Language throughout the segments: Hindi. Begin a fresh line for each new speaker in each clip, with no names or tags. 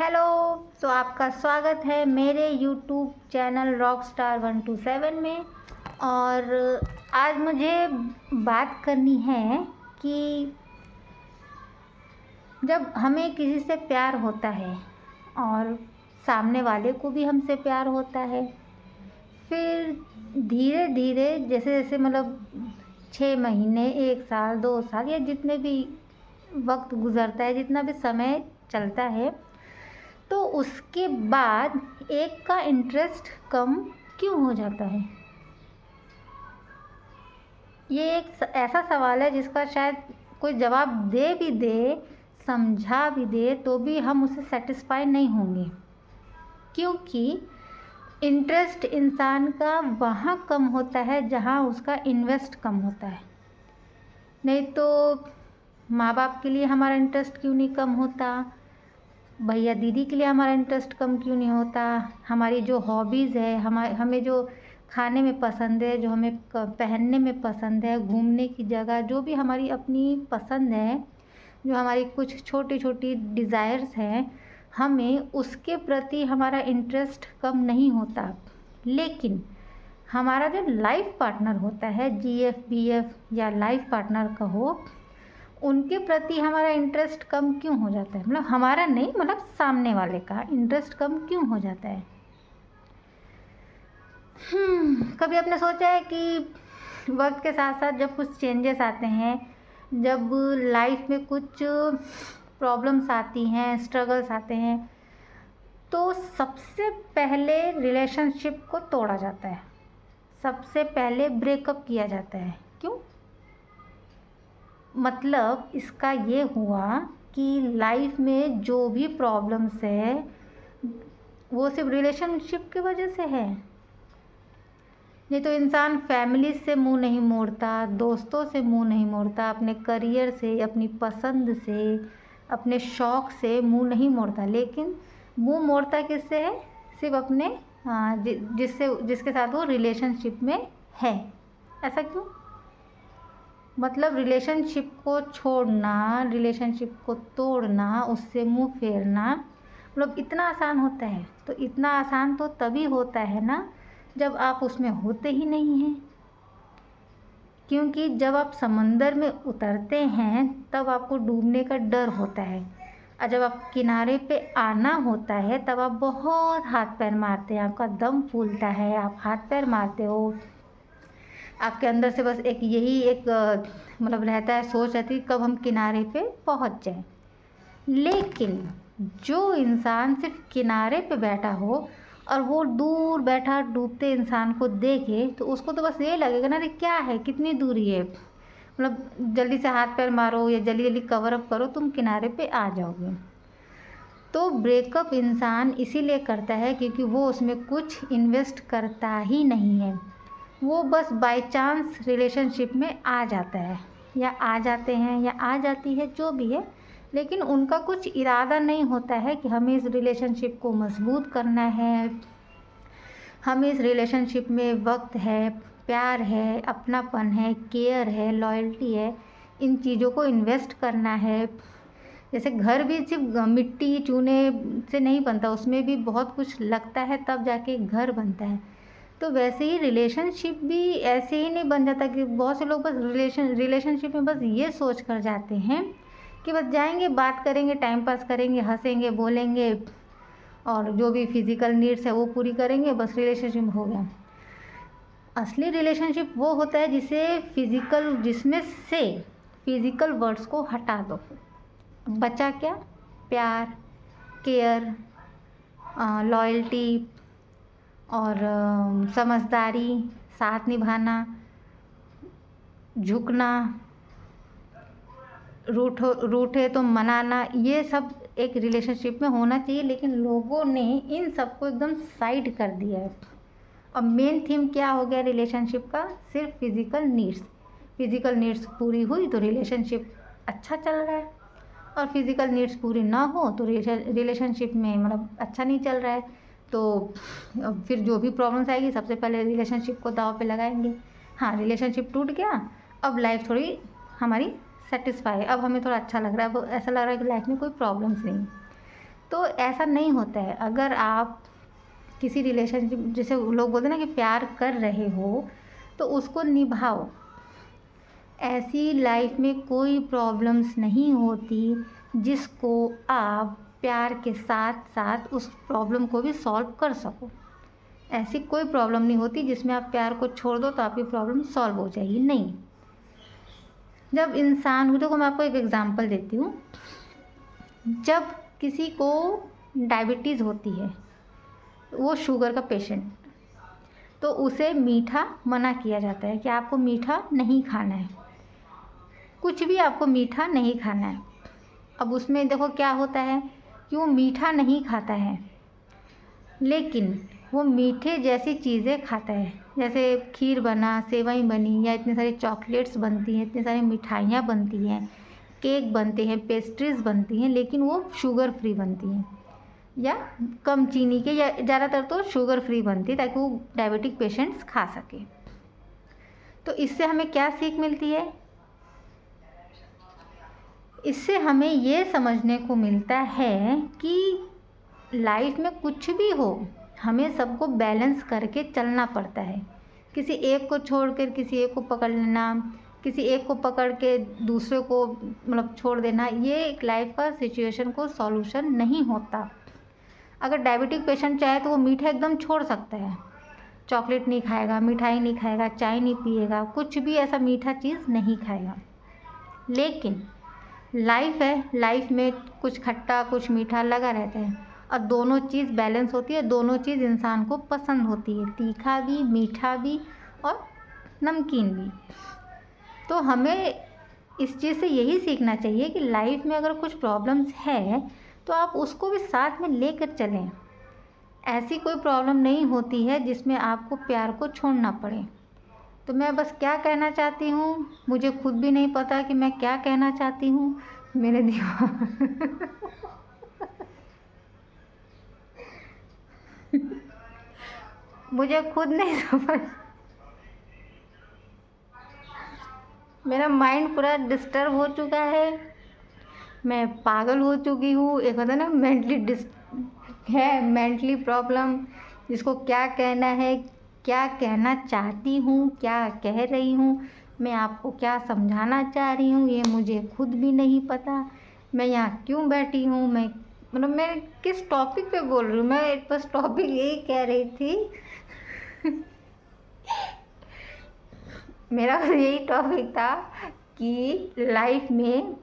हेलो। तो आपका स्वागत है मेरे यूट्यूब चैनल रॉकस्टार 127 में। और आज मुझे बात करनी है कि जब हमें किसी से प्यार होता है और सामने वाले को भी हमसे प्यार होता है, फिर धीरे धीरे जैसे जैसे 6 महीने, 1 साल, 2 साल या जितने भी वक्त गुज़रता है, जितना भी समय चलता है, तो उसके बाद एक का इंटरेस्ट कम क्यों हो जाता है? ये एक ऐसा सवाल है जिसका शायद कोई जवाब दे भी दे, समझा भी दे, तो भी हम उससे सेटिस्फाई नहीं होंगे, क्योंकि इंटरेस्ट इंसान का वहाँ कम होता है जहाँ उसका इन्वेस्ट कम होता है। नहीं तो माँ बाप के लिए हमारा इंटरेस्ट क्यों नहीं कम होता, भैया दीदी के लिए हमारा इंटरेस्ट कम क्यों नहीं होता, हमारी जो हॉबीज़ है, हमें जो खाने में पसंद है, जो हमें पहनने में पसंद है, घूमने की जगह, जो भी हमारी अपनी पसंद है, जो हमारी कुछ छोटी छोटी डिज़ायर्स हैं, हमें उसके प्रति हमारा इंटरेस्ट कम नहीं होता। लेकिन हमारा जो लाइफ पार्टनर होता है, जीएफ बीएफ या लाइफ पार्टनर कहो, उनके प्रति हमारा इंटरेस्ट कम क्यों हो जाता है? हमारा नहीं, सामने वाले का इंटरेस्ट कम क्यों हो जाता है? कभी आपने सोचा है कि वक्त के साथ साथ जब कुछ चेंजेस आते हैं, जब लाइफ में कुछ प्रॉब्लम्स आती हैं, स्ट्रगल्स आते हैं, तो सबसे पहले रिलेशनशिप को तोड़ा जाता है, सबसे पहले ब्रेकअप किया जाता है। क्यों? मतलब इसका ये हुआ कि लाइफ में जो भी प्रॉब्लम्स है वो सिर्फ रिलेशनशिप की वजह से है। नहीं तो इंसान फैमिली से मुंह नहीं मोड़ता, दोस्तों से मुंह नहीं मोड़ता, अपने करियर से, अपनी पसंद से, अपने शौक़ से मुंह नहीं मोड़ता, लेकिन मुंह मोड़ता किससे है? सिर्फ अपने जिसके साथ वो रिलेशनशिप में है। ऐसा क्यों? मतलब रिलेशनशिप को छोड़ना, रिलेशनशिप को तोड़ना, उससे मुंह फेरना इतना आसान होता है? तो इतना आसान तो तभी होता है ना जब आप उसमें होते ही नहीं हैं। क्योंकि जब आप समंदर में उतरते हैं तब आपको डूबने का डर होता है, और जब आप किनारे पे आना होता है तब आप बहुत हाथ पैर मारते हैं, आपका दम फूलता है, आप हाथ पैर मारते हो, आपके अंदर से बस एक रहता है, सोच रहती है कब हम किनारे पे पहुंच जाएं। लेकिन जो इंसान सिर्फ किनारे पे बैठा हो और वो दूर बैठा डूबते इंसान को देखे, तो उसको तो बस ये लगेगा ना, अरे क्या है, कितनी दूरी है, जल्दी से हाथ पैर मारो या जल्दी जल्दी कवर अप करो, तुम किनारे पे आ जाओगे। तो ब्रेकअप इंसान इसीलिए करता है क्योंकि वो उसमें कुछ इन्वेस्ट करता ही नहीं है। वो बस बाय चांस रिलेशनशिप में आ जाता है, या आ जाते हैं, या आ जाती है, जो भी है, लेकिन उनका कुछ इरादा नहीं होता है कि हमें इस रिलेशनशिप को मजबूत करना है, हमें इस रिलेशनशिप में वक्त है, प्यार है, अपनापन है, केयर है, लॉयल्टी है, इन चीज़ों को इन्वेस्ट करना है। जैसे घर भी सिर्फ मिट्टी चूने से नहीं बनता, उसमें भी बहुत कुछ लगता है तब जाके घर बनता है। तो वैसे ही रिलेशनशिप भी ऐसे ही नहीं बन जाता कि बहुत से लोग बस रिलेशनशिप में बस ये सोच कर जाते हैं कि बस जाएंगे, बात करेंगे, टाइम पास करेंगे, हंसेंगे, बोलेंगे, और जो भी फिज़िकल नीड्स है वो पूरी करेंगे, बस रिलेशनशिप हो गया। असली रिलेशनशिप वो होता है जिसमें से फिज़िकल वर्ड्स को हटा दो, बचा क्या? प्यार, केयर, लॉयल्टी और समझदारी, साथ निभाना, झुकना, रूठे तो मनाना, ये सब एक रिलेशनशिप में होना चाहिए। लेकिन लोगों ने इन सबको एकदम साइड कर दिया है। अब मेन थीम क्या हो गया रिलेशनशिप का? सिर्फ फिज़िकल नीड्स पूरी हुई तो रिलेशनशिप अच्छा चल रहा है, और फिज़िकल नीड्स पूरी ना हो तो रिलेशनशिप में अच्छा नहीं चल रहा है। तो फिर जो भी प्रॉब्लम्स आएगी सबसे पहले रिलेशनशिप को दाव पे लगाएंगे। हाँ, रिलेशनशिप टूट गया, अब लाइफ थोड़ी हमारी सेटिस्फाई है, अब हमें थोड़ा अच्छा लग रहा है, अब ऐसा लग रहा है कि लाइफ में कोई प्रॉब्लम्स नहीं। तो ऐसा नहीं होता है। अगर आप किसी रिलेशनशिप, जैसे लोग बोलते हैं ना कि प्यार कर रहे हो, तो उसको निभाओ। ऐसी लाइफ में कोई प्रॉब्लम्स नहीं होती जिसको आप प्यार के साथ साथ उस प्रॉब्लम को भी सॉल्व कर सको। ऐसी कोई प्रॉब्लम नहीं होती जिसमें आप प्यार को छोड़ दो तो आपकी प्रॉब्लम सॉल्व हो जाएगी, नहीं। जब इंसान, देखो मैं आपको एक एग्जांपल देती हूँ। जब किसी को डायबिटीज़ होती है, वो शुगर का पेशेंट, तो उसे मीठा मना किया जाता है कि आपको मीठा नहीं खाना है, कुछ भी आपको मीठा नहीं खाना है। अब उसमें देखो क्या होता है कि वो मीठा नहीं खाता है, लेकिन वो मीठे जैसी चीज़ें खाता है। जैसे खीर बना, सेवई बनी, या इतनी सारी चॉकलेट्स बनती हैं, इतनी सारी मिठाइयाँ बनती हैं, केक बनते हैं, पेस्ट्रीज़ बनती हैं, लेकिन वो शुगर फ्री बनती हैं या कम चीनी के, या ज़्यादातर तो शुगर फ्री बनती है ताकि वो डायबिटिक पेशेंट्स खा सके। तो इससे हमें क्या सीख मिलती है? इससे हमें ये समझने को मिलता है कि लाइफ में कुछ भी हो, हमें सबको बैलेंस करके चलना पड़ता है। किसी एक को छोड़कर किसी एक को पकड़ लेना, किसी एक को पकड़ के दूसरे को मतलब छोड़ देना, ये एक लाइफ का सिचुएशन को सॉल्यूशन नहीं होता। अगर डायबिटिक पेशेंट चाहे तो वो मीठा एकदम छोड़ सकता है, चॉकलेट नहीं खाएगा, मिठाई नहीं खाएगा, चाय नहीं पिएगा, कुछ भी ऐसा मीठा चीज़ नहीं खाएगा। लेकिन लाइफ है, लाइफ में कुछ खट्टा कुछ मीठा लगा रहता है, और दोनों चीज़ बैलेंस होती है। दोनों चीज़ इंसान को पसंद होती है, तीखा भी, मीठा भी और नमकीन भी। तो हमें इस चीज़ से यही सीखना चाहिए कि लाइफ में अगर कुछ प्रॉब्लम्स है तो आप उसको भी साथ में लेकर चलें। ऐसी कोई प्रॉब्लम नहीं होती है जिसमें आपको प्यार को छोड़ना पड़े। तो मैं बस क्या कहना चाहती हूँ, मुझे खुद भी नहीं पता कि मैं क्या कहना चाहती हूँ। मेरे दिमाग मुझे खुद नहीं समझ, मेरा माइंड पूरा डिस्टर्ब हो चुका है, मैं पागल हो चुकी हूँ। एक होता है ना मेंटली प्रॉब्लम, जिसको क्या कहना है, क्या कहना चाहती हूँ, क्या कह रही हूँ, मैं आपको क्या समझाना चाह रही हूँ, ये मुझे खुद भी नहीं पता। मैं यहाँ क्यों बैठी हूँ, मैं किस टॉपिक पे बोल रही हूँ। मैं बस टॉपिक यही कह रही थी मेरा यही टॉपिक था कि लाइफ में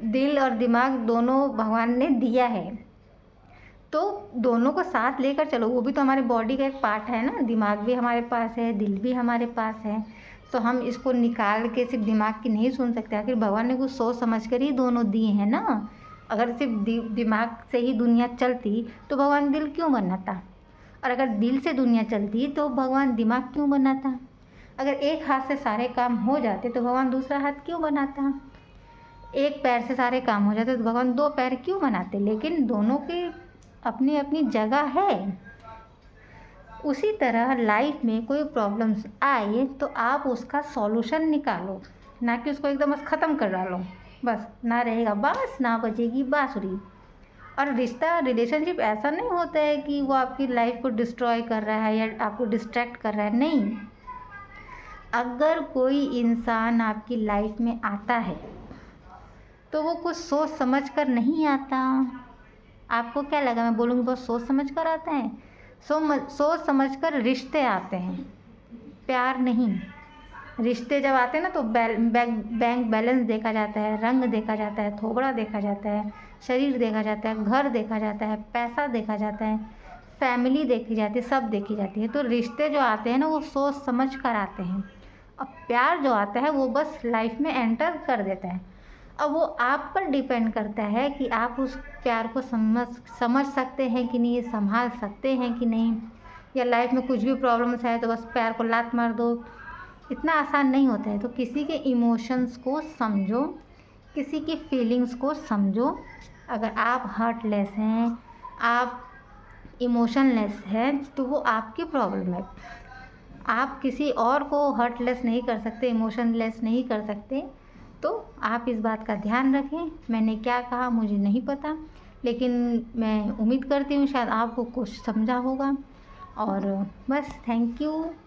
दिल और दिमाग दोनों भगवान ने दिया है, तो दोनों को साथ लेकर चलो। वो भी तो हमारे बॉडी का एक पार्ट है ना, दिमाग भी हमारे पास है, दिल भी हमारे पास है। तो हम इसको निकाल के सिर्फ दिमाग की नहीं सुन सकते। आखिर भगवान ने कुछ सोच समझ कर ही दोनों दिए हैं ना। अगर सिर्फ दिमाग से ही दुनिया चलती तो भगवान दिल क्यों बनाता, और अगर दिल से दुनिया चलती तो भगवान दिमाग क्यों बनाता। अगर एक हाथ से सारे काम हो जाते तो भगवान दूसरा हाथ क्यों बनाता। एक पैर से सारे काम हो जाते तो भगवान दो पैर क्यों बनाते। लेकिन दोनों की अपनी अपनी जगह है। उसी तरह लाइफ में कोई प्रॉब्लम्स आए तो आप उसका सॉल्यूशन निकालो, ना कि उसको एकदम बस ख़त्म कर डालो। बस ना रहेगा बाँस, ना बजेगी बाँसुरी। और रिश्ता, रिलेशनशिप ऐसा नहीं होता है कि वो आपकी लाइफ को डिस्ट्रॉय कर रहा है या आपको डिस्ट्रैक्ट कर रहा है, नहीं। अगर कोई इंसान आपकी लाइफ में आता है तो वो कुछ सोच समझ कर नहीं आता। आपको क्या लगा मैं बोलूँगी बहुत सोच समझ कर आता है? सोच समझ कर रिश्ते आते हैं, प्यार नहीं। रिश्ते जब आते हैं ना तो बैंक बैलेंस देखा जाता है, रंग देखा जाता है, थोबड़ा देखा जाता है, शरीर देखा जाता है, घर देखा जाता है, पैसा देखा जाता है, फैमिली देखी जाती है, सब देखी जाती है। तो रिश्ते जो आते हैं ना वो सोच समझ कर आते हैं। अब प्यार जो आता है वो बस लाइफ में एंटर कर देता है। अब वो आप पर डिपेंड करता है कि आप उस प्यार को समझ सकते हैं कि नहीं, संभाल सकते हैं कि नहीं। या लाइफ में कुछ भी प्रॉब्लम्स है तो बस प्यार को लात मार दो, इतना आसान नहीं होता है। तो किसी के इमोशंस को समझो, किसी की फीलिंग्स को समझो। अगर आप हार्टलेस हैं, आप इमोशनलेस हैं, तो वो आपकी प्रॉब्लम है। आप किसी और को हार्टलेस नहीं कर सकते, इमोशनलेस नहीं कर सकते। तो आप इस बात का ध्यान रखें। मैंने क्या कहा मुझे नहीं पता, लेकिन मैं उम्मीद करती हूँ शायद आपको कुछ समझा होगा। और बस थैंक यू।